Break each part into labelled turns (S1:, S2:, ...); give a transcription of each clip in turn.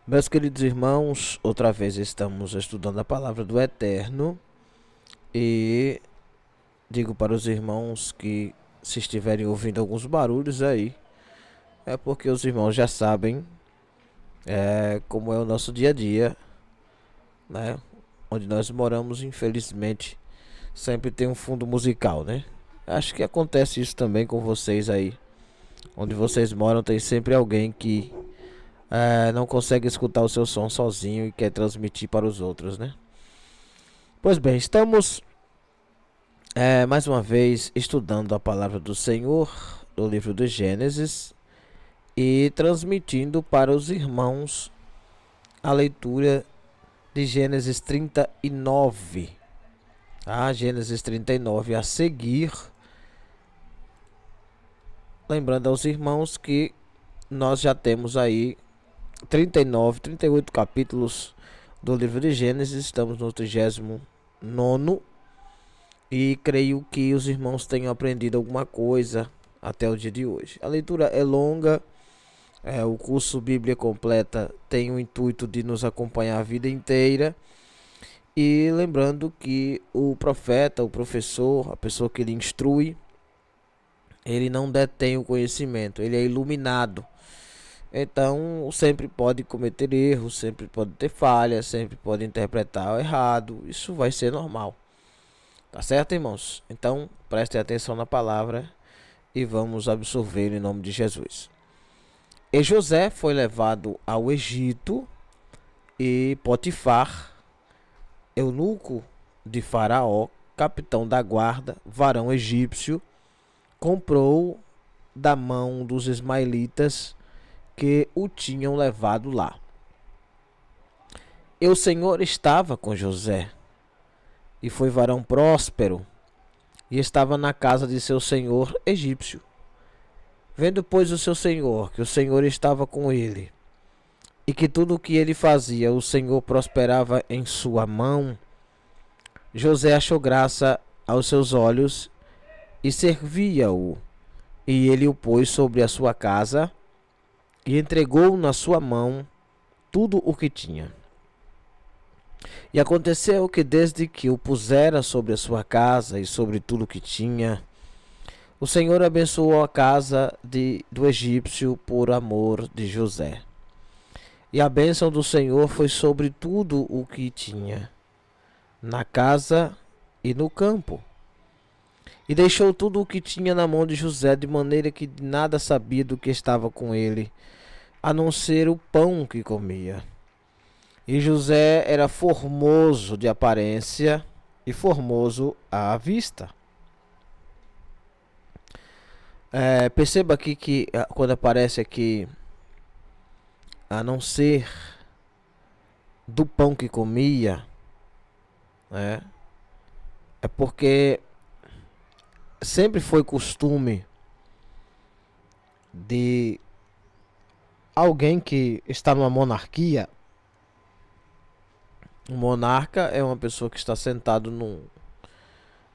S1: Meus queridos irmãos, outra vez estamos estudando a palavra do Eterno e digo para os irmãos que se estiverem ouvindo alguns barulhos aí, é porque os irmãos já sabem como é o nosso dia a dia, né? Onde nós moramos, infelizmente, sempre tem um fundo musical, né? Acho que acontece isso também com vocês aí. Onde vocês moram tem sempre alguém que não consegue escutar o seu som sozinho e quer transmitir para os outros, né? Pois bem, estamos mais uma vez estudando a palavra do Senhor do livro de Gênesis e transmitindo para os irmãos a leitura de Gênesis 39. Gênesis 39 a seguir. Lembrando aos irmãos que nós já temos aí 39, 38 capítulos do livro de Gênesis. Estamos no 39º e creio que os irmãos tenham aprendido alguma coisa até o dia de hoje. A leitura é longa, o curso Bíblia Completa tem o intuito de nos acompanhar a vida inteira. E lembrando que o profeta, o professor, a pessoa que lhe instrui, ele não detém o conhecimento, ele é iluminado. Então sempre pode cometer erros, sempre pode ter falhas, sempre pode interpretar errado. Isso vai ser normal. Tá certo, irmãos? Então prestem atenção na palavra e vamos absorver em nome de Jesus. E José foi levado ao Egito e Potifar, eunuco de Faraó, capitão da guarda, varão egípcio, comprou da mão dos ismaelitas que o tinham levado lá. E o Senhor estava com José, e foi varão próspero, e estava na casa de seu senhor egípcio. Vendo, pois, o seu senhor, que o Senhor estava com ele, e que tudo o que ele fazia, o Senhor prosperava em sua mão, José achou graça aos seus olhos, e servia-o, e ele o pôs sobre a sua casa, e entregou na sua mão tudo o que tinha. E aconteceu que desde que o pusera sobre a sua casa e sobre tudo o que tinha, o Senhor abençoou a casa do egípcio por amor de José. E a bênção do Senhor foi sobre tudo o que tinha, na casa e no campo. E deixou tudo o que tinha na mão de José, de maneira que nada sabia do que estava com ele, a não ser o pão que comia. E José era formoso de aparência e formoso à vista. Perceba aqui que quando aparece aqui, a não ser do pão que comia, é porque sempre foi costume de alguém que está numa monarquia. Um monarca é uma pessoa que está sentado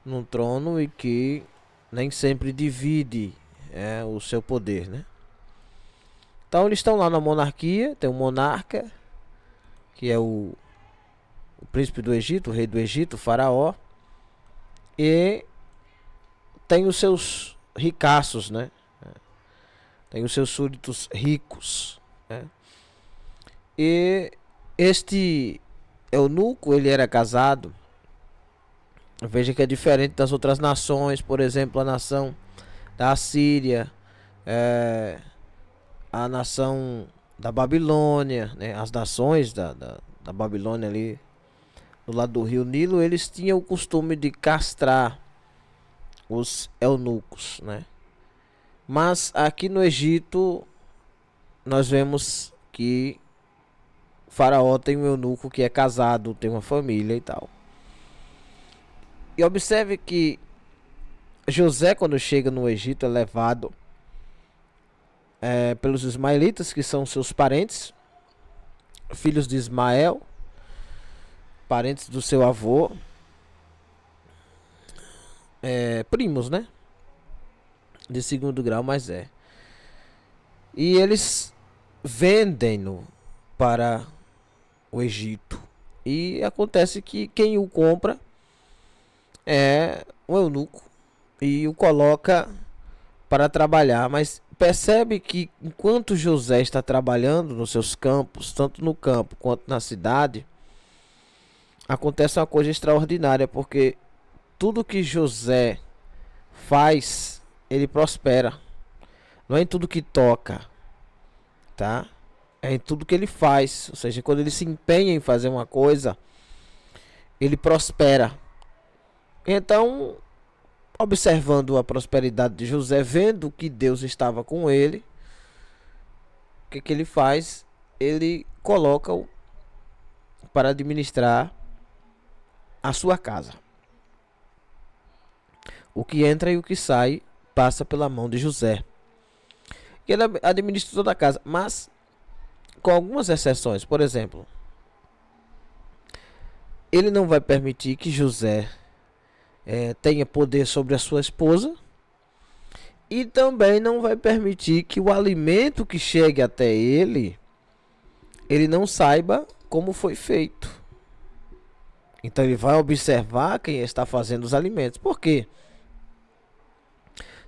S1: num trono e que nem sempre divide o seu poder, né? Então eles estão lá na monarquia, tem um monarca, que é o príncipe do Egito, o rei do Egito, o faraó, e tem os seus ricaços, né? Tem os seus súditos ricos, né? E este eunuco, ele era casado. Veja que é diferente das outras nações, por exemplo, a nação da Assíria, a nação da Babilônia, né? As nações da Babilônia ali do lado do rio Nilo, eles tinham o costume de castrar os eunucos, né? Mas aqui no Egito nós vemos que o faraó tem um eunuco que é casado, tem uma família e tal. E observe que José, quando chega no Egito, é levado pelos ismaelitas, que são seus parentes, filhos de Ismael, parentes do seu avô, primos, né? De segundo grau, mas E eles vendem-no para o Egito. E acontece que quem o compra é um eunuco e o coloca para trabalhar. Mas percebe que enquanto José está trabalhando nos seus campos, tanto no campo quanto na cidade, acontece uma coisa extraordinária, porque tudo que José faz, ele prospera. Não é em tudo que toca, tá? É em tudo que ele faz. Ou seja, quando ele se empenha em fazer uma coisa, ele prospera. Então, observando a prosperidade de José, vendo que Deus estava com ele, o que ele faz? Ele coloca-o para administrar a sua casa. O que entra e o que sai passa pela mão de José. E ele administra toda a casa, mas com algumas exceções. Por exemplo, ele não vai permitir que José tenha poder sobre a sua esposa, e também não vai permitir que o alimento que chegue até ele não saiba como foi feito. Então ele vai observar quem está fazendo os alimentos. Por quê?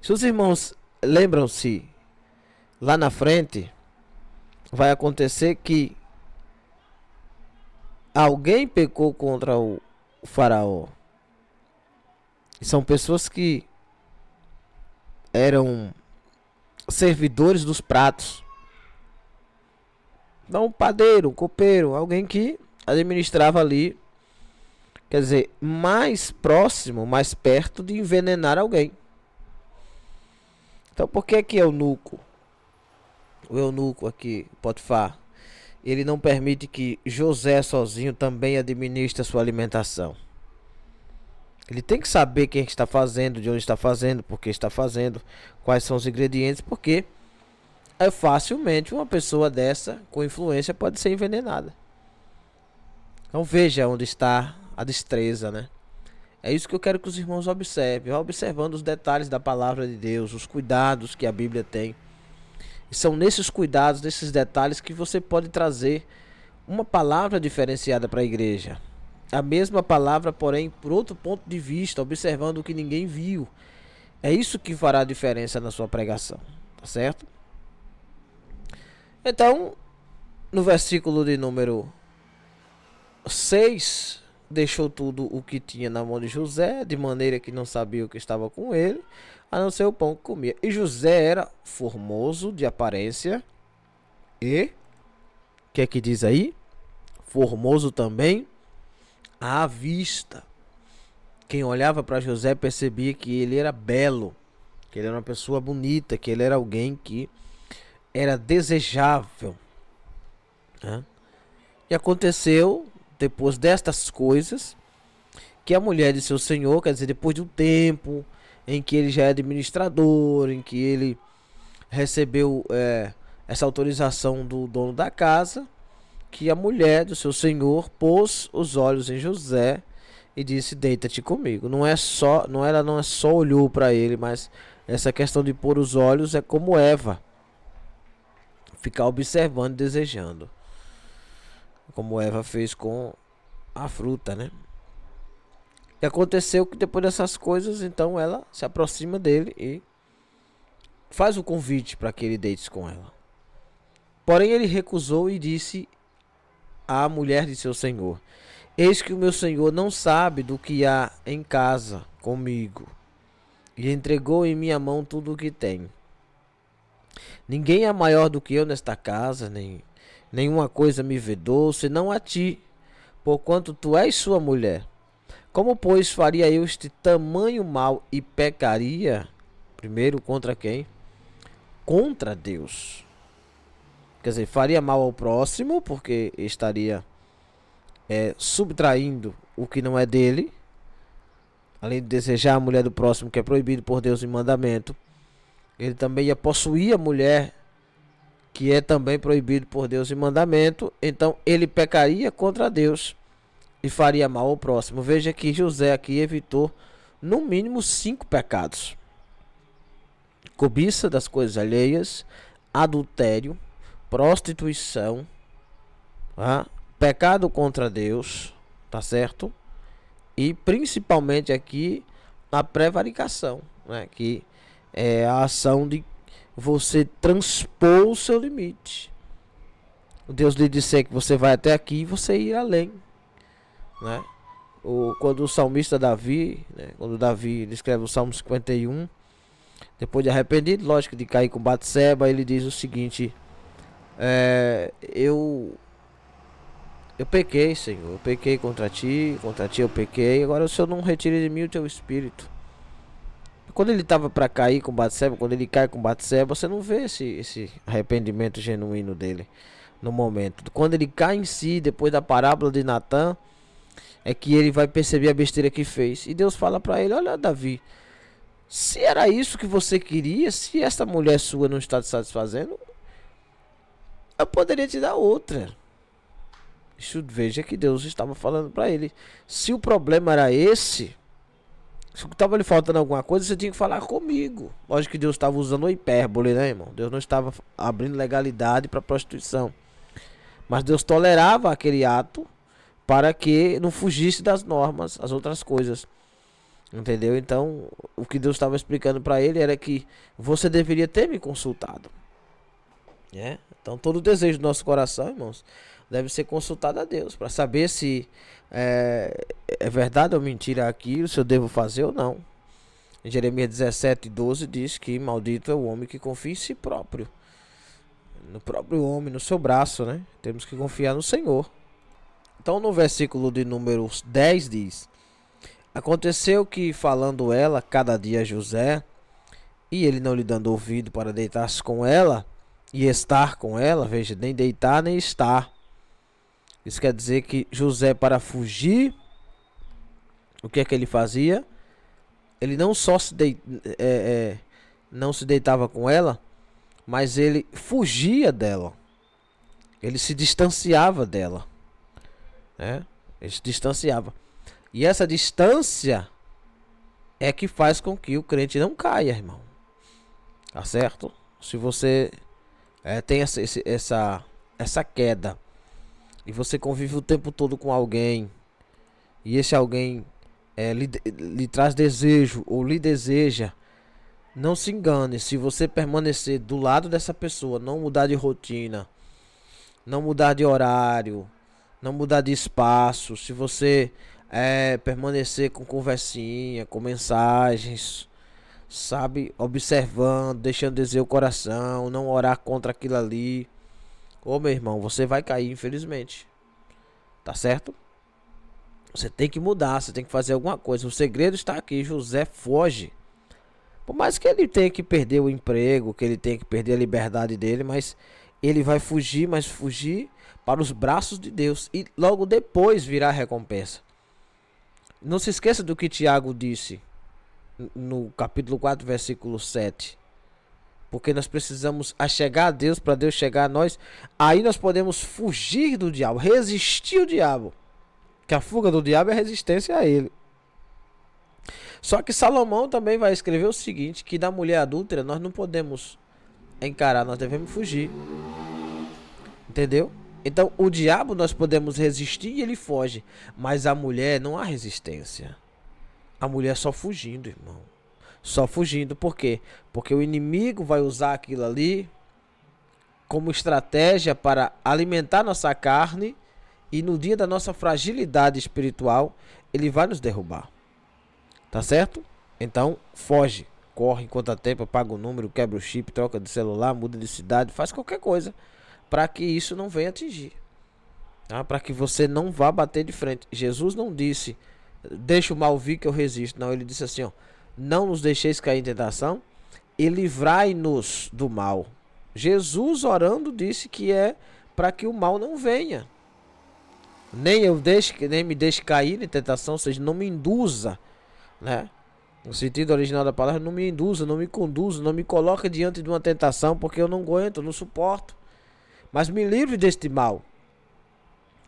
S1: Se os irmãos lembram-se, lá na frente vai acontecer que alguém pecou contra o faraó. São pessoas que eram servidores dos pratos. Não, um padeiro, um copeiro, alguém que administrava ali, quer dizer, mais próximo, mais perto de envenenar alguém. Então, por que que eunuco? O eunuco aqui, Potifar, ele não permite que José sozinho também administre a sua alimentação. Ele tem que saber quem está fazendo, de onde está fazendo, por que está fazendo, quais são os ingredientes, porque facilmente uma pessoa dessa com influência pode ser envenenada. Então veja onde está a destreza, né? É isso que eu quero que os irmãos observem. Vá observando os detalhes da palavra de Deus, os cuidados que a Bíblia tem. E são nesses cuidados, nesses detalhes, que você pode trazer uma palavra diferenciada para a igreja. A mesma palavra, porém, por outro ponto de vista, observando o que ninguém viu. É isso que fará a diferença na sua pregação, tá certo? Então, no versículo de número 6, deixou tudo o que tinha na mão de José, de maneira que não sabia o que estava com ele, a não ser o pão que comia. E José era formoso de aparência e, o que é que diz aí? Formoso também à vista. Quem olhava para José percebia que ele era belo, que ele era uma pessoa bonita, que ele era alguém que era desejável, né? E aconteceu, depois destas coisas, que a mulher de seu senhor, quer dizer, depois de um tempo em que ele já é administrador, em que ele recebeu essa autorização do dono da casa, que a mulher do seu senhor pôs os olhos em José e disse: deita-te comigo. Ela não é só olhou para ele, mas essa questão de pôr os olhos é como Eva, ficar observando e desejando, como Eva fez com a fruta, né? E aconteceu que depois dessas coisas, então ela se aproxima dele e faz o convite para que ele deite com ela. Porém ele recusou e disse à mulher de seu senhor: eis que o meu senhor não sabe do que há em casa comigo, e entregou em minha mão tudo o que tem. Ninguém é maior do que eu nesta casa, nenhuma coisa me vedou, senão a ti, porquanto tu és sua mulher. Como, pois, faria eu este tamanho mal e pecaria? Primeiro, contra quem? Contra Deus. Quer dizer, faria mal ao próximo, porque estaria subtraindo o que não é dele, além de desejar a mulher do próximo, que é proibido por Deus em mandamento. Ele também ia possuir a mulher, que é também proibido por Deus em mandamento. Então ele pecaria contra Deus e faria mal ao próximo. Veja que José aqui evitou no mínimo 5 pecados: cobiça das coisas alheias, adultério, prostituição, tá? Pecado contra Deus, tá certo? E principalmente aqui a prevaricação, né? Que é a ação de você transpor o seu limite. Deus lhe disser que você vai até aqui e você ir além, né? Quando o salmista Davi, né? Quando Davi ele escreve o Salmo 51, depois de arrependido, lógico, de cair com Batseba, ele diz o seguinte: eu pequei, Senhor, eu pequei contra ti eu pequei, agora o Senhor não retire de mim o teu espírito. Quando ele estava para cair com Batseba, quando ele cai com Batseba, você não vê esse arrependimento genuíno dele no momento. Quando ele cai em si, depois da parábola de Natã, é que ele vai perceber a besteira que fez. E Deus fala para ele: olha, Davi, se era isso que você queria, se essa mulher sua não está te satisfazendo, eu poderia te dar outra. Isso, veja que Deus estava falando para ele. Se o problema era esse, se estava lhe faltando alguma coisa, você tinha que falar comigo. Lógico que Deus estava usando o hipérbole, né, irmão? Deus não estava abrindo legalidade para prostituição. Mas Deus tolerava aquele ato para que não fugisse das normas, as outras coisas. Entendeu? Então, o que Deus estava explicando para ele era que você deveria ter me consultado. É? Então, todo o desejo do nosso coração, irmãos, deve ser consultado a Deus para saber se é verdade ou mentira aquilo, se eu devo fazer ou não. Em Jeremias 17:12 diz que maldito é o homem que confia em si próprio, no próprio homem, no seu braço, né? Temos que confiar no Senhor. Então, no versículo de número 10 diz: aconteceu que, falando ela cada dia a José, e ele não lhe dando ouvido para deitar-se com ela e estar com ela, veja, nem deitar nem estar. Isso quer dizer que José, para fugir, o que é que ele fazia? Ele não só não se deitava com ela, mas ele fugia dela. Ele se distanciava dela, né? Ele se distanciava. E essa distância é que faz com que o crente não caia, irmão. Tá certo? Se você tem essa queda e você convive o tempo todo com alguém e esse alguém lhe traz desejo ou lhe deseja, não se engane. Se você permanecer do lado dessa pessoa, não mudar de rotina, não mudar de horário, não mudar de espaço, se você permanecer com conversinha, com mensagens, sabe, observando, deixando dizer o coração, não orar contra aquilo ali, ô meu irmão, você vai cair, infelizmente. Tá certo? Você tem que mudar, você tem que fazer alguma coisa. O segredo está aqui. José foge. Por mais que ele tenha que perder o emprego, que ele tenha que perder a liberdade dele, mas ele vai fugir, mas fugir para os braços de Deus e logo depois virá a recompensa. Não se esqueça do que Tiago disse no capítulo 4, versículo 7. Porque nós precisamos chegar a Deus para Deus chegar a nós. Aí nós podemos fugir do diabo, resistir ao diabo. Que a fuga do diabo é a resistência a ele. Só que Salomão também vai escrever o seguinte, que da mulher adúltera nós não podemos encarar, nós devemos fugir. Entendeu? Então o diabo nós podemos resistir e ele foge. Mas a mulher não há resistência. A mulher só fugindo, irmão. Só fugindo. Por quê? Porque o inimigo vai usar aquilo ali como estratégia para alimentar nossa carne. E no dia da nossa fragilidade espiritual, ele vai nos derrubar. Tá certo? Então, foge. Corre enquanto há tempo, apaga o número, quebra o chip, troca de celular, muda de cidade, faz qualquer coisa para que isso não venha atingir. Tá? Para que você não vá bater de frente. Jesus não disse, deixa o mal vir que eu resisto. Não, ele disse assim, ó, não nos deixeis cair em tentação e livrai-nos do mal. Jesus orando disse que é para que o mal não venha. Nem me deixe cair em tentação, ou seja, não me induza, né? No sentido original da palavra, não me induza, não me conduza, não me coloque diante de uma tentação, porque eu não aguento, não suporto. Mas me livre deste mal.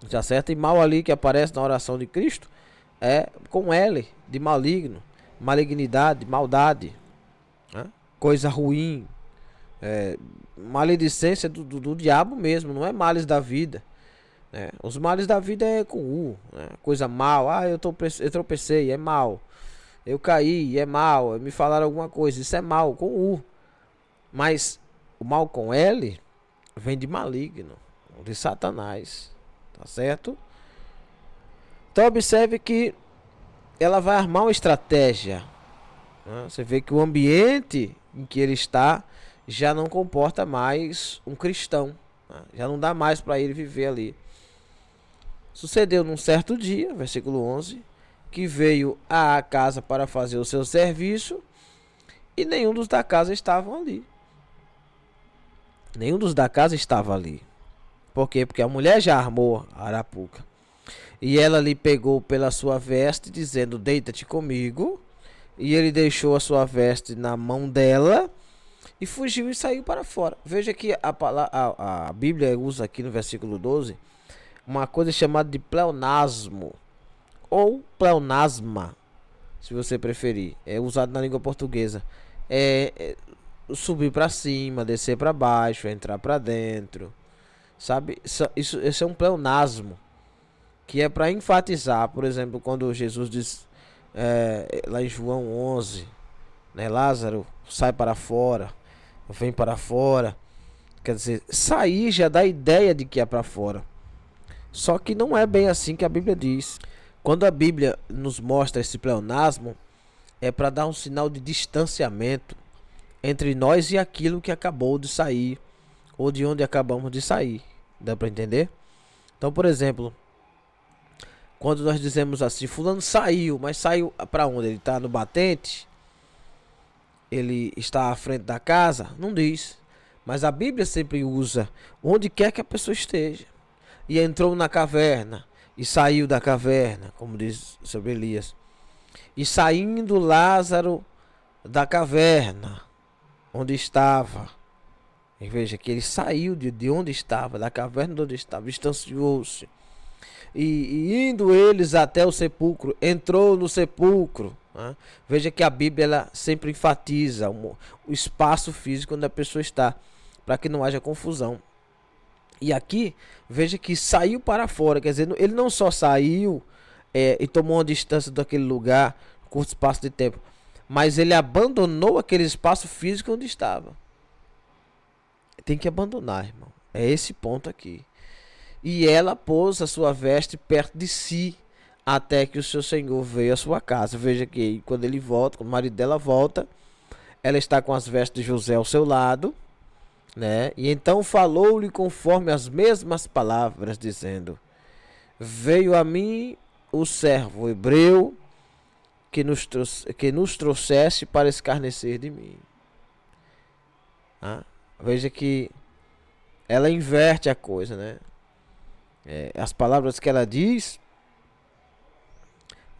S1: Já certo? E mal ali que aparece na oração de Cristo é com L, de maligno, malignidade, maldade, né? Coisa ruim, maledicência do diabo mesmo, não é males da vida. né? Os males da vida é com U, né? Coisa mal. Ah, eu tropecei, é mal. Eu caí, é mal. Me falaram alguma coisa, isso é mal, com U. Mas o mal com L vem de maligno, de Satanás. Tá certo? Então observe que ela vai armar uma estratégia. Você vê que o ambiente em que ele está já não comporta mais um cristão. Já não dá mais para ele viver ali. Sucedeu num certo dia, versículo 11, que veio à casa para fazer o seu serviço e nenhum dos da casa estavam ali. Nenhum dos da casa estava ali. Por quê? Porque a mulher já armou a arapuca. E ela lhe pegou pela sua veste, dizendo: deita-te comigo. E ele deixou a sua veste na mão dela e fugiu e saiu para fora. Veja que a Bíblia usa aqui no versículo 12 uma coisa chamada de pleonasmo, ou pleonasma, se você preferir. É usado na língua portuguesa. Subir para cima, descer para baixo, entrar para dentro. Sabe? Isso é um pleonasmo, que é para enfatizar, por exemplo, quando Jesus diz lá em João 11, né, Lázaro, sai para fora, vem para fora. Quer dizer, sair já dá a ideia de que é para fora. Só que não é bem assim que a Bíblia diz. Quando a Bíblia nos mostra esse pleonasmo, é para dar um sinal de distanciamento entre nós e aquilo que acabou de sair, ou de onde acabamos de sair. Dá para entender? Então, por exemplo, quando nós dizemos assim: fulano saiu, mas saiu para onde? Ele está no batente? Ele está à frente da casa? Não diz. Mas a Bíblia sempre usa onde quer que a pessoa esteja. E entrou na caverna e saiu da caverna, como diz sobre Elias. E saindo Lázaro da caverna onde estava. E veja que ele saiu de onde estava, da caverna de onde estava, distanciou-se. E indo eles até o sepulcro, entrou no sepulcro. Né? Veja que a Bíblia ela sempre enfatiza o espaço físico onde a pessoa está, para que não haja confusão. E aqui, veja que saiu para fora, quer dizer, ele não só saiu e tomou uma distância daquele lugar, curto espaço de tempo, mas ele abandonou aquele espaço físico onde estava. Tem que abandonar, irmão. É esse ponto aqui. E ela pôs a sua veste perto de si, até que o seu senhor veio à sua casa. Veja que quando ele volta, quando o marido dela volta, ela está com as vestes de José ao seu lado, né? E então falou-lhe conforme as mesmas palavras, dizendo: veio a mim o servo hebreu que nos trouxesse para escarnecer de mim. Veja que ela inverte a coisa, né? As palavras que ela diz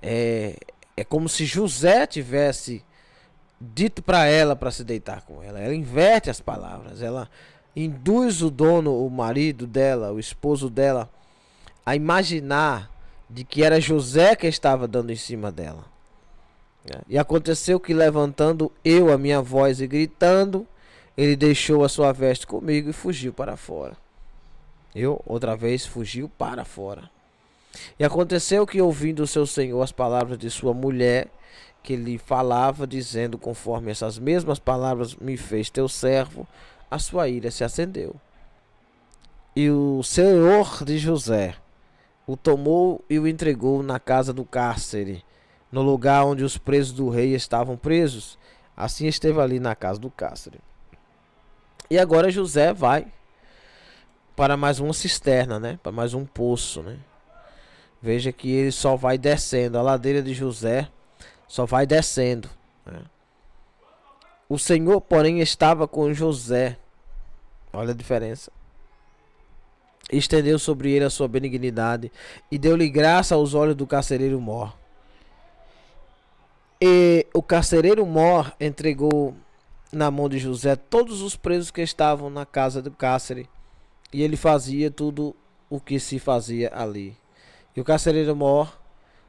S1: é como se José tivesse dito para ela para se deitar com ela. Ela inverte as palavras. Ela induz o dono, o marido dela, o esposo dela, a imaginar de que era José que estava dando em cima dela. E aconteceu que, levantando eu a minha voz e gritando, ele deixou a sua veste comigo e fugiu para fora. Outra vez, fugiu para fora. E aconteceu que, ouvindo o seu senhor as palavras de sua mulher, que lhe falava, dizendo: conforme essas mesmas palavras me fez teu servo, a sua ira se acendeu. E o senhor de José o tomou e o entregou na casa do cárcere, no lugar onde os presos do rei estavam presos. Assim esteve ali na casa do cárcere. E agora José vai para mais uma cisterna, né? Para mais um poço, né? Veja que ele só vai descendo. A ladeira de José só vai descendo, né? O Senhor, porém, estava com José. Olha a diferença. Estendeu sobre ele a sua benignidade e deu-lhe graça aos olhos do carcereiro mor. E o carcereiro mor entregou na mão de José todos os presos que estavam na casa do cárcere, e ele fazia tudo o que se fazia ali. E o carcereiro mor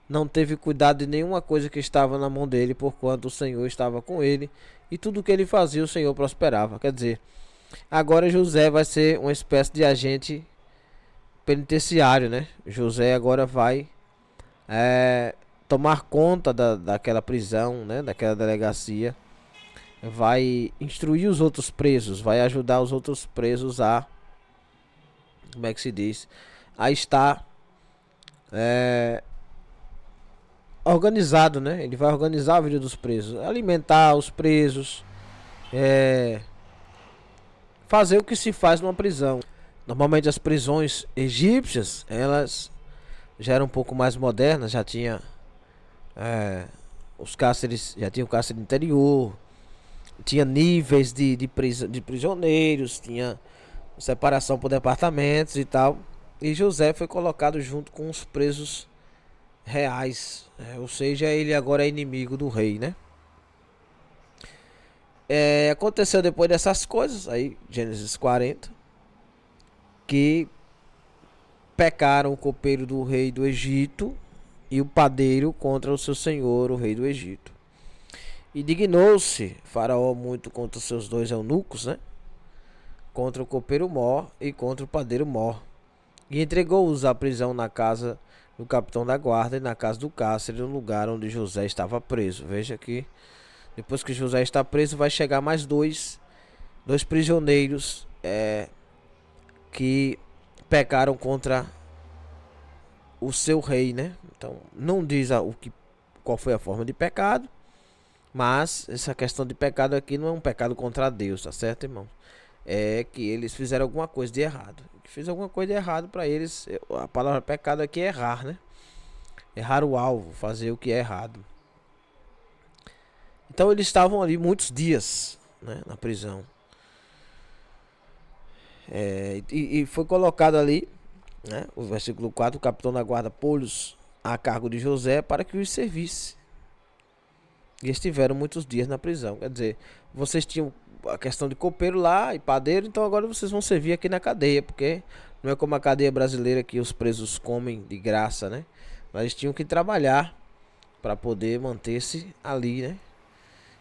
S1: não teve cuidado de nenhuma coisa que estava na mão dele, porquanto o Senhor estava com ele, e tudo o que ele fazia o Senhor prosperava. Quer dizer, agora José vai ser uma espécie de agente penitenciário, né? José agora vai tomar conta daquela prisão, né? Daquela delegacia. Vai instruir os outros presos, vai ajudar os outros presos a, como é que se diz, a estar organizado, né? Ele vai organizar a vida dos presos, alimentar os presos, fazer o que se faz numa prisão. Normalmente as prisões egípcias, elas já eram um pouco mais modernas, já tinha os cárceres, já tinha o cárcere interior, tinha níveis de prisioneiros, tinha separação por departamentos e tal. E José foi colocado junto com os presos reais, ou seja, ele agora é inimigo do rei, né? Aconteceu depois dessas coisas, aí Gênesis 40, que pecaram o copeiro do rei do Egito e o padeiro contra o seu senhor, o rei do Egito. E dignou-se Faraó muito contra os seus dois eunucos, né? Contra o copeiro Mor e contra o padeiro Mor. E entregou-os à prisão na casa do capitão da guarda e na casa do cárcere, no lugar onde José estava preso. Veja que depois que José está preso, vai chegar mais dois prisioneiros que pecaram contra o seu rei, né? Então não diz qual foi a forma de pecado, mas essa questão de pecado aqui não é um pecado contra Deus, tá certo, irmão? É que eles fizeram alguma coisa de errado. Que fez alguma coisa de errado para eles. A palavra pecado aqui é errar, né? Errar o alvo, fazer o que é errado. Então eles estavam ali muitos dias, né, na prisão. E foi colocado ali, né, o versículo 4, o capitão da guarda pô-los a cargo de José para que os servisse. E estiveram muitos dias na prisão. Quer dizer, vocês tinham a questão de copeiro lá e padeiro, então agora vocês vão servir aqui na cadeia, porque não é como a cadeia brasileira que os presos comem de graça, né? Mas eles tinham que trabalhar para poder manter-se ali, né?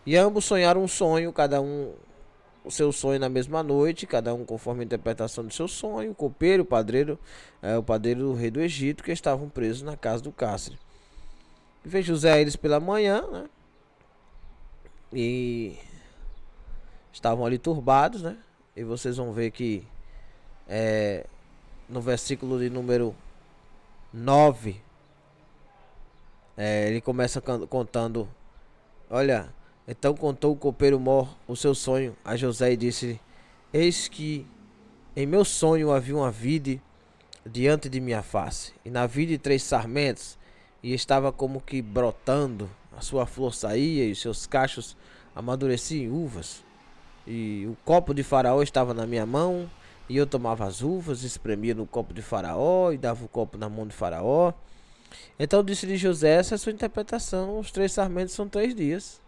S1: E ambos sonharam um sonho, cada um o seu sonho na mesma noite, cada um conforme a interpretação do seu sonho. O copeiro, o padeiro do rei do Egito, que estavam presos na casa do cárcere. E fez José a eles pela manhã, né? E estavam ali turbados, né? E vocês vão ver que no versículo de número 9, ele começa contando: olha, então contou o copeiro Mor o seu sonho a José e disse: eis que em meu sonho havia uma vide diante de minha face, e na vide 3 sarmentos, e estava como que brotando, a sua flor saía e os seus cachos amadureciam em uvas. E o copo de Faraó estava na minha mão, e eu tomava as uvas, espremia no copo de Faraó, e dava o copo na mão de Faraó. Então disse-lhe José: essa é a sua interpretação, os 3 sarmentos são 3 dias.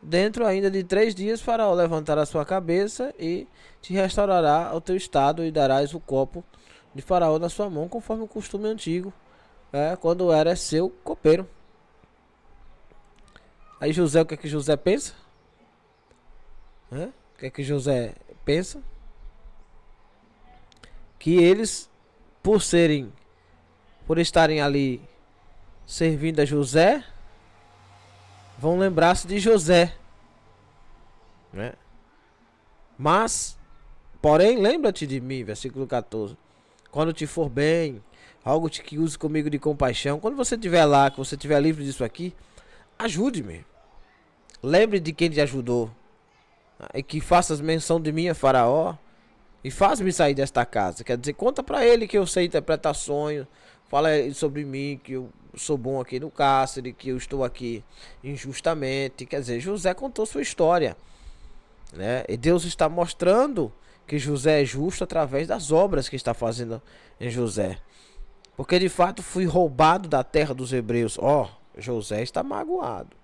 S1: Dentro ainda de 3 dias, Faraó levantará a sua cabeça e te restaurará ao teu estado, e darás o copo de Faraó na sua mão, conforme o costume antigo, quando era seu copeiro. Aí José, o que é que José pensa? O que é que José pensa? Que eles, por estarem ali servindo a José, vão lembrar-se de José, né? Mas, porém, lembra-te de mim, versículo 14. Quando te for bem, algo que use comigo de compaixão. Quando você estiver lá, que você estiver livre disso aqui, ajude-me. Lembre de quem te ajudou. E que faças menção de mim a Faraó. E faz-me sair desta casa. Quer dizer, conta pra ele que eu sei interpretar sonhos. Fala sobre mim, que eu sou bom aqui no cárcere, que eu estou aqui injustamente. Quer dizer, José contou sua história, né? E Deus está mostrando que José é justo através das obras que está fazendo em José. Porque de fato fui roubado da terra dos hebreus. José está magoado.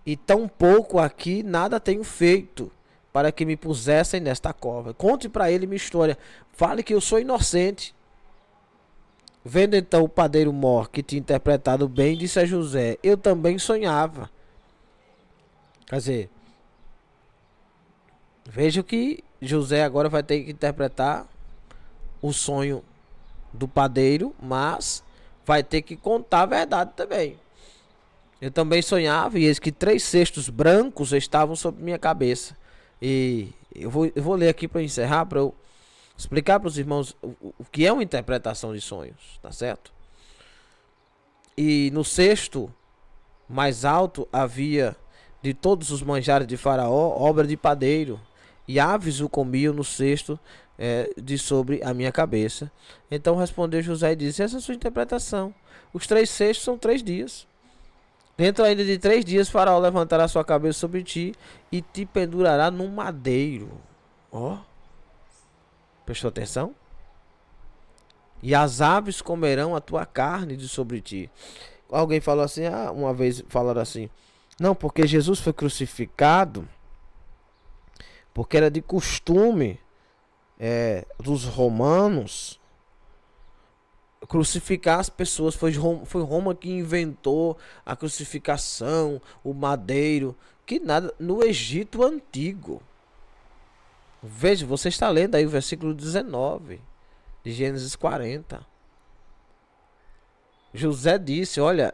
S1: E tão pouco aqui nada tenho feito para que me pusessem nesta cova. Conte para ele minha história. Fale que eu sou inocente. Vendo então o padeiro Mor, que tinha interpretado bem, disse a José: eu também sonhava. Quer dizer, veja que José agora vai ter que interpretar o sonho do padeiro, mas vai ter que contar a verdade também. Eu também sonhava, e eis que 3 cestos brancos estavam sobre minha cabeça. E eu vou ler aqui para encerrar, para eu explicar para os irmãos o que é uma interpretação de sonhos, tá certo? E no cesto mais alto havia de todos os manjares de Faraó, obra de padeiro, e aves o comiam no cesto de sobre a minha cabeça. Então respondeu José e disse: essa é a sua interpretação. Os 3 cestos são 3 dias. Dentro ainda de 3 dias, Faraó levantará sua cabeça sobre ti e te pendurará num madeiro. Ó, prestou atenção? E as aves comerão a tua carne de sobre ti. Alguém falou assim, uma vez falaram assim, não, porque Jesus foi crucificado, porque era de costume dos romanos crucificar as pessoas. Foi Roma que inventou a crucificação, o madeiro, que nada, no Egito antigo. Veja, você está lendo aí o versículo 19 de Gênesis 40. José disse: olha,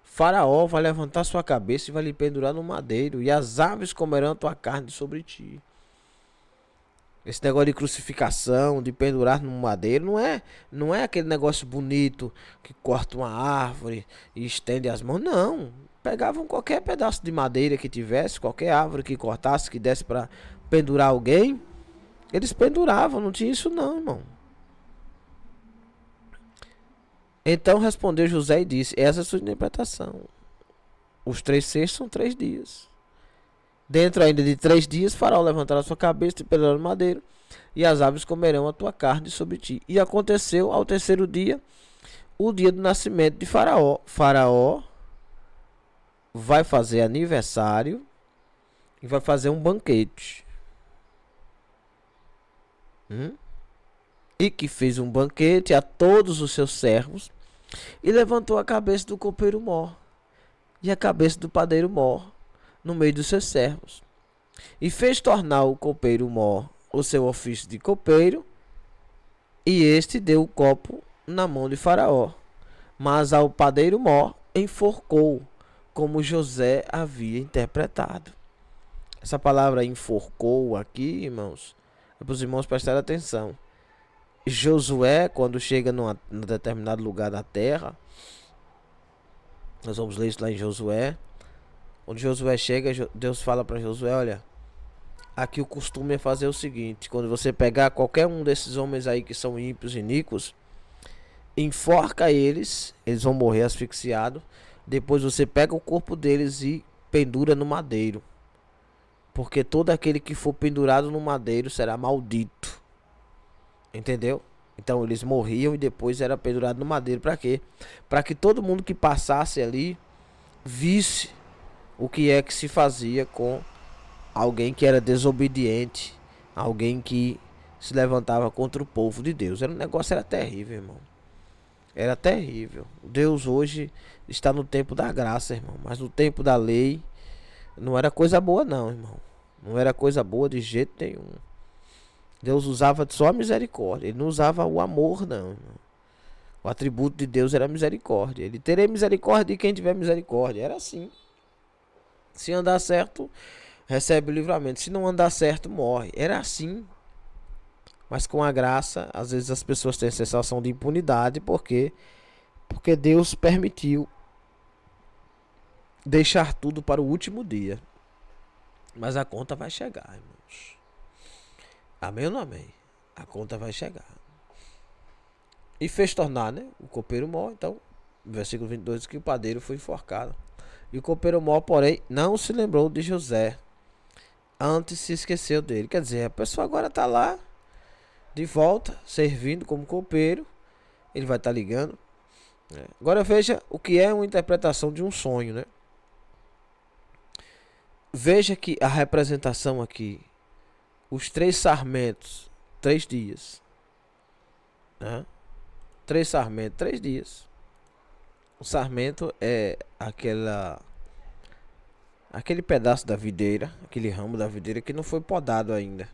S1: Faraó vai levantar sua cabeça e vai lhe pendurar no madeiro, e as aves comerão a tua carne sobre ti. Esse negócio de crucificação, de pendurar no madeiro, não é aquele negócio bonito que corta uma árvore e estende as mãos. Não. Pegavam qualquer pedaço de madeira que tivesse, qualquer árvore que cortasse, que desse para pendurar alguém, eles penduravam. Não tinha isso não, irmão. Então respondeu José e disse: essa é a sua interpretação. Os 3 cestos são 3 dias. Dentro ainda de 3 dias, Faraó levantará sua cabeça e pendurará no madeiro, e as aves comerão a tua carne sobre ti. E aconteceu ao 3º dia, o dia do nascimento de Faraó. Faraó vai fazer aniversário e vai fazer um banquete. E que fez um banquete a todos os seus servos, e levantou a cabeça do copeiro mor e a cabeça do padeiro mor no meio dos seus servos, e fez tornar o copeiro mor o seu ofício de copeiro, e este deu o copo na mão de Faraó, mas ao padeiro mor enforcou, como José havia interpretado. Essa palavra enforcou aqui, irmãos, é para os irmãos prestarem atenção. Josué, quando chega num determinado lugar da terra, nós vamos ler isso lá em Josué. Quando Josué chega, Deus fala para Josué: olha, aqui o costume é fazer o seguinte: quando você pegar qualquer um desses homens aí que são ímpios e iníquos, enforca eles, eles vão morrer asfixiados. Depois você pega o corpo deles e pendura no madeiro, porque todo aquele que for pendurado no madeiro será maldito. Entendeu? Então eles morriam e depois era pendurado no madeiro. Para quê? Para que todo mundo que passasse ali visse o que é que se fazia com alguém que era desobediente, alguém que se levantava contra o povo de Deus. O negócio era terrível, irmão. Era terrível. Deus hoje está no tempo da graça, irmão. Mas no tempo da lei não era coisa boa não, irmão. Não era coisa boa de jeito nenhum. Deus usava só a misericórdia. Ele não usava o amor, não. O atributo de Deus era misericórdia. Ele terá misericórdia de quem tiver misericórdia. Era assim. Se andar certo, recebe o livramento. Se não andar certo, morre. Era assim. Mas com a graça, às vezes as pessoas têm a sensação de impunidade. Porque Deus permitiu deixar tudo para o último dia. Mas a conta vai chegar, irmãos. Amém ou não amém? A conta vai chegar. E fez tornar, né, o copeiro mor. Então, no versículo 22 diz que o padeiro foi enforcado. E o copeiro mor, porém, não se lembrou de José. Antes se esqueceu dele. Quer dizer, a pessoa agora está lá, de volta, servindo como copeiro. Ele vai estar ligando. Agora veja o que é uma interpretação de um sonho, né? Veja que a representação aqui, os 3 sarmentos, 3 dias. 3 sarmentos, 3 dias. O sarmento é aquele pedaço da videira, aquele ramo da videira que não foi podado ainda.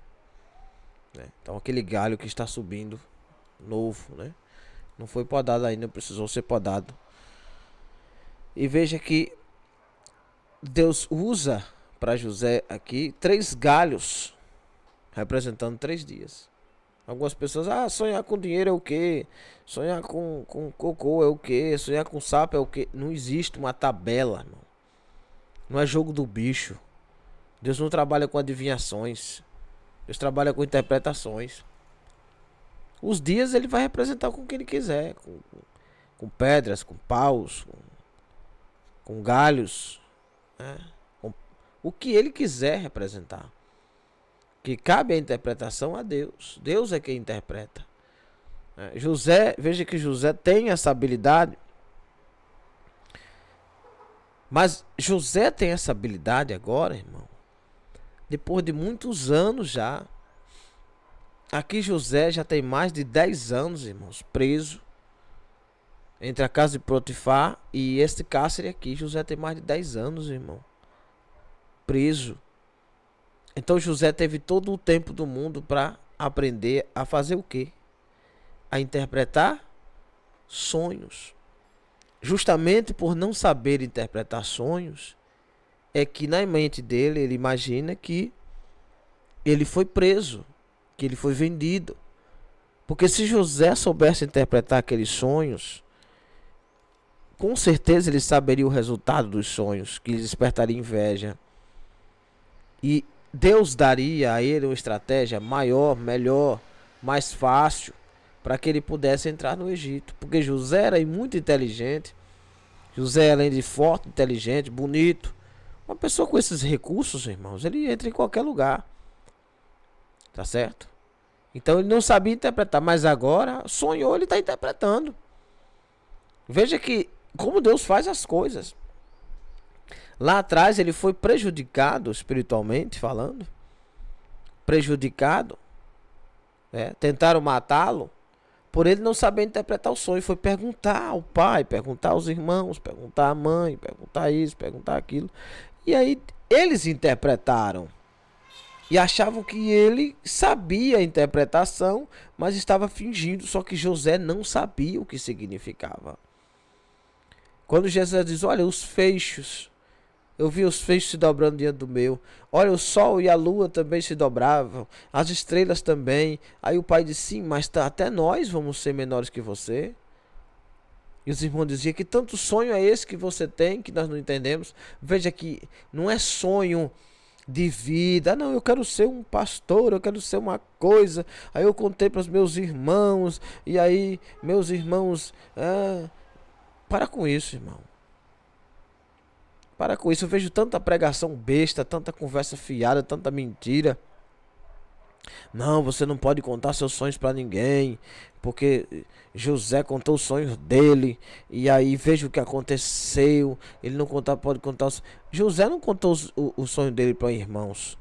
S1: Então aquele galho que está subindo, novo, né? Não foi podado ainda, precisou ser podado. E veja que Deus usa para José aqui 3 galhos, representando 3 dias. Algumas pessoas, sonhar com dinheiro é o quê? Sonhar com cocô é o quê? Sonhar com sapo é o quê? Não existe uma tabela, irmão. Não é jogo do bicho. Deus não trabalha com adivinhações. Deus trabalha com interpretações. Os dias ele vai representar com o que ele quiser. Com pedras, com paus, com galhos. Né? Com o que ele quiser representar. Que cabe a interpretação a Deus. Deus é quem interpreta. José, veja que José tem essa habilidade. Mas José tem essa habilidade agora, irmão. Depois de muitos anos já. Aqui José já tem mais de 10 anos, irmãos, preso. Entre a casa de Potifar e este cárcere aqui. José tem mais de 10 anos, irmão. Preso. Então José teve todo o tempo do mundo para aprender a fazer o quê? A interpretar sonhos. Justamente por não saber interpretar sonhos, é que na mente dele ele imagina que ele foi preso, que ele foi vendido. Porque se José soubesse interpretar aqueles sonhos, com certeza ele saberia o resultado dos sonhos, que lhe despertaria inveja. E Deus daria a ele uma estratégia maior, melhor, mais fácil, para que ele pudesse entrar no Egito. Porque José era muito inteligente. José, além de forte, inteligente, bonito. Uma pessoa com esses recursos, irmãos, ele entra em qualquer lugar. Tá certo? Então ele não sabia interpretar, mas agora sonhou, ele está interpretando. Veja que como Deus faz as coisas. Lá atrás ele foi prejudicado, espiritualmente falando. Prejudicado. Tentaram matá-lo. Por ele não saber interpretar o sonho. Foi perguntar ao pai, perguntar aos irmãos, perguntar à mãe, perguntar isso, perguntar aquilo. E aí eles interpretaram. E achavam que ele sabia a interpretação, mas estava fingindo. Só que José não sabia o que significava. Quando Jesus diz, olha, os feixes, eu vi os feixes se dobrando diante do meu. Olha, o sol e a lua também se dobravam, as estrelas também. Aí o pai disse, sim, mas até nós vamos ser menores que você. E os irmãos diziam, que tanto sonho é esse que você tem, que nós não entendemos. Veja que não é sonho de vida. Não, eu quero ser um pastor, eu quero ser uma coisa. Aí eu contei para os meus irmãos, e aí meus irmãos... para com isso, irmão. Para com isso. Eu vejo tanta pregação besta, tanta conversa fiada, tanta mentira. Não, você não pode contar seus sonhos para ninguém, porque José contou os sonhos dele, e aí veja o que aconteceu. Ele não pode contar os... José não contou o sonho dele para irmãos.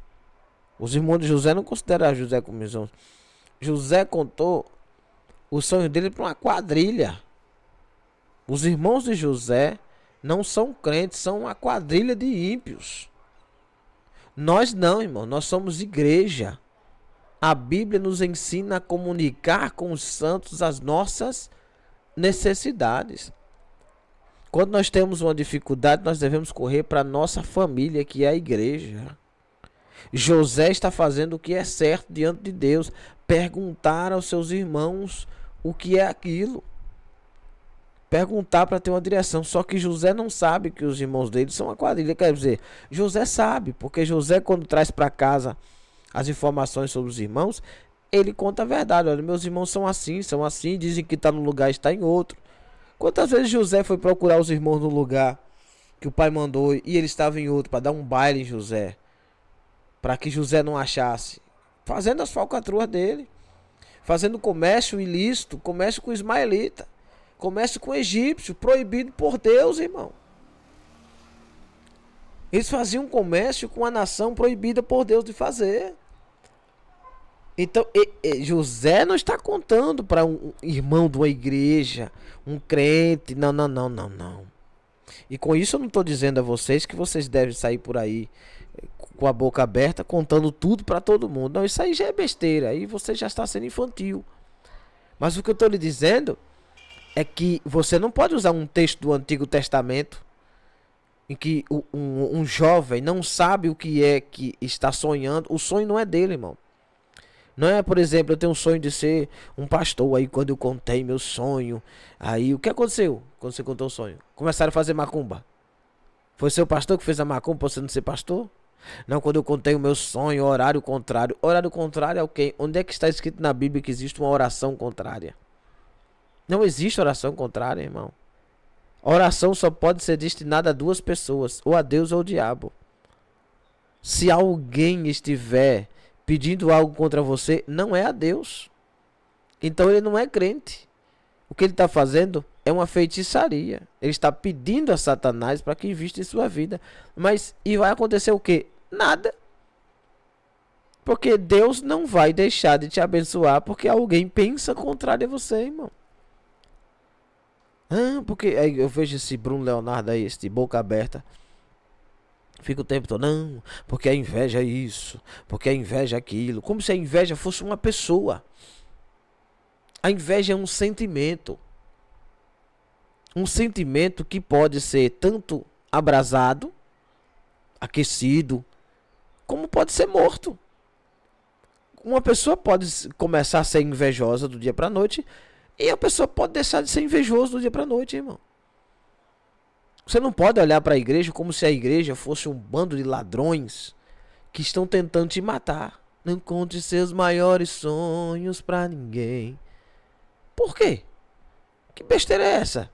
S1: Os irmãos de José não consideraram José como irmãos. José contou o sonho dele para uma quadrilha. Os irmãos de José não são crentes, são uma quadrilha de ímpios. Nós não, irmão, nós somos igreja. A Bíblia nos ensina a comunicar com os santos as nossas necessidades. Quando nós temos uma dificuldade, nós devemos correr para a nossa família, que é a igreja. José está fazendo o que é certo diante de Deus. Perguntar aos seus irmãos o que é aquilo. Perguntar para ter uma direção. Só que José não sabe que os irmãos dele são uma quadrilha. Quer dizer, José sabe, porque José, quando traz para casa as informações sobre os irmãos, ele conta a verdade. Olha, meus irmãos são assim, dizem que está num lugar e está em outro. Quantas vezes José foi procurar os irmãos no lugar que o pai mandou e ele estava em outro, para dar um baile em José, para que José não achasse? Fazendo as falcatruas dele, fazendo comércio ilícito, comércio com ismaelita, comércio com egípcio, proibido por Deus, irmão. Eles faziam comércio com a nação proibida por Deus de fazer. Então, José não está contando para um irmão de uma igreja, um crente. Não. E com isso eu não estou dizendo a vocês que vocês devem sair por aí com a boca aberta, contando tudo para todo mundo. Não, isso aí já é besteira. Aí você já está sendo infantil. Mas o que eu estou lhe dizendo é que você não pode usar um texto do Antigo Testamento em que um jovem não sabe o que é que está sonhando. O sonho não é dele, irmão. Não é, por exemplo, eu tenho um sonho de ser um pastor. Aí quando eu contei meu sonho, aí o que aconteceu quando você contou o sonho? Começaram a fazer macumba. Foi seu pastor que fez a macumba pra você não ser pastor? Não, quando eu contei o meu sonho, horário contrário. Horário contrário é o quê? Onde é que está escrito na Bíblia que existe uma oração contrária? Não existe oração contrária, irmão. A oração só pode ser destinada a duas pessoas, ou a Deus ou ao diabo. Se alguém estiver pedindo algo contra você, não é a Deus. Então ele não é crente. O que ele está fazendo é uma feitiçaria. Ele está pedindo a Satanás para que invista em sua vida. Mas e vai acontecer o quê? Nada. Porque Deus não vai deixar de te abençoar porque alguém pensa contrário a você, irmão. Porque aí eu vejo esse Bruno Leonardo aí, esse de boca aberta. Fica o tempo todo, não, porque a inveja é isso, porque a inveja é aquilo. Como se a inveja fosse uma pessoa. A inveja é um sentimento. Um sentimento que pode ser tanto abrasado, aquecido, como pode ser morto. Uma pessoa pode começar a ser invejosa do dia para a noite e a pessoa pode deixar de ser invejoso do dia para a noite, irmão. Você não pode olhar para a igreja como se a igreja fosse um bando de ladrões que estão tentando te matar. Não conte seus maiores sonhos para ninguém. Por quê? Que besteira é essa?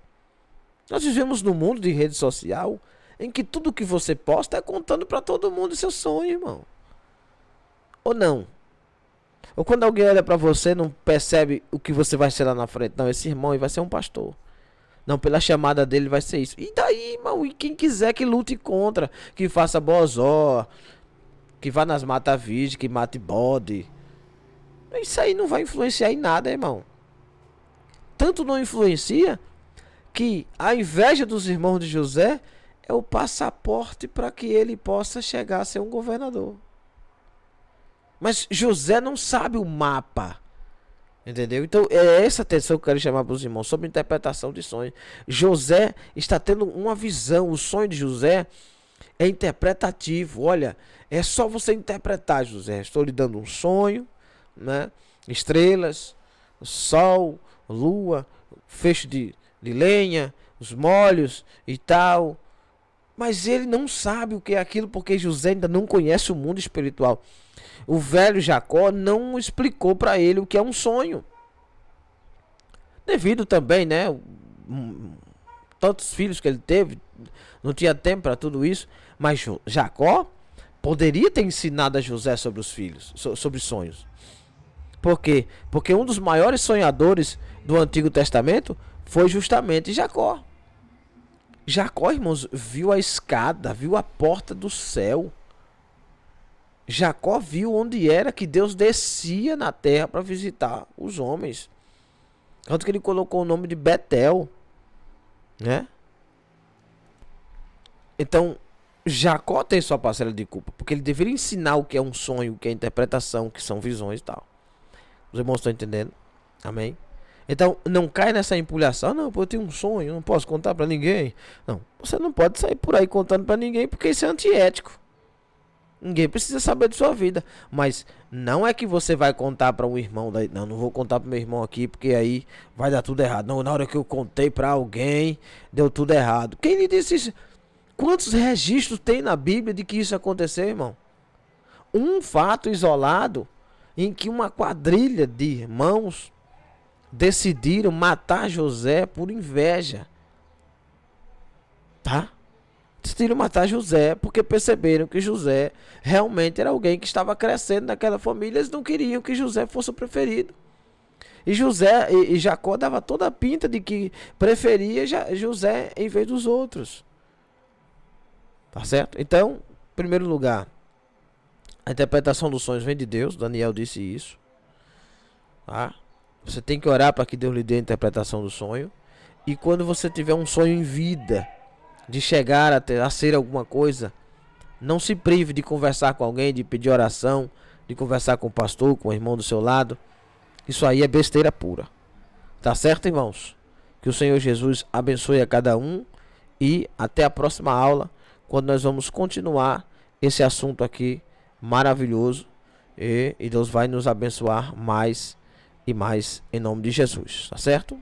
S1: Nós vivemos num mundo de rede social em que tudo que você posta é contando para todo mundo seu sonho, irmão. Ou não? Ou quando alguém olha para você, não percebe o que você vai ser lá na frente. Não, esse irmão vai ser um pastor. Não, pela chamada dele vai ser isso. E daí, irmão? E quem quiser que lute contra, que faça bozó, que vá nas mata-virgem, que mate bode. Isso aí não vai influenciar em nada, irmão. Tanto não influencia que a inveja dos irmãos de José é o passaporte para que ele possa chegar a ser um governador. Mas José não sabe o mapa. Entendeu? Então é essa atenção que eu quero chamar para os irmãos sobre interpretação de sonhos. José está tendo uma visão. O sonho de José é interpretativo. Olha, é só você interpretar, José. Estou lhe dando um sonho, né? Estrelas, sol, lua, fecho de lenha, os molhos e tal. Mas ele não sabe o que é aquilo porque José ainda não conhece o mundo espiritual. O velho Jacó não explicou para ele o que é um sonho. Devido também, né? Tantos filhos que ele teve, não tinha tempo para tudo isso. Mas Jacó poderia ter ensinado a José sobre os filhos, sobre sonhos. Por quê? Porque um dos maiores sonhadores do Antigo Testamento foi justamente Jacó. Jacó, irmãos, viu a escada, viu a porta do céu. Jacó viu onde era que Deus descia na terra para visitar os homens. Tanto que ele colocou o nome de Betel, né? Então, Jacó tem sua parcela de culpa, porque ele deveria ensinar o que é um sonho, o que é interpretação, o que são visões e tal. Os irmãos estão entendendo? Amém? Então, não cai nessa empulhação. Não, pô, eu tenho um sonho, não posso contar para ninguém. Não, você não pode sair por aí contando para ninguém, porque isso é antiético. Ninguém precisa saber de sua vida. Mas não é que você vai contar para um irmão. Não, não vou contar para meu irmão aqui, porque aí vai dar tudo errado. Não, na hora que eu contei para alguém, deu tudo errado. Quem lhe disse isso? Quantos registros tem na Bíblia de que isso aconteceu, irmão? Um fato isolado em que uma quadrilha de irmãos decidiram matar José por inveja. Tá? Decidiram matar José porque perceberam que José realmente era alguém que estava crescendo naquela família. Eles não queriam que José fosse o preferido. E José e Jacó dava toda a pinta de que preferia José em vez dos outros. Tá certo? Então, em primeiro lugar, a interpretação dos sonhos vem de Deus. Daniel disse isso. Tá? Você tem que orar para que Deus lhe dê a interpretação do sonho. E quando você tiver um sonho em vida, de chegar a ser alguma coisa, não se prive de conversar com alguém, de pedir oração, de conversar com o pastor, com o irmão do seu lado. Isso aí é besteira pura. Tá certo, irmãos? Que o Senhor Jesus abençoe a cada um e até a próxima aula, quando nós vamos continuar esse assunto aqui maravilhoso, e Deus vai nos abençoar mais e mais em nome de Jesus, tá certo?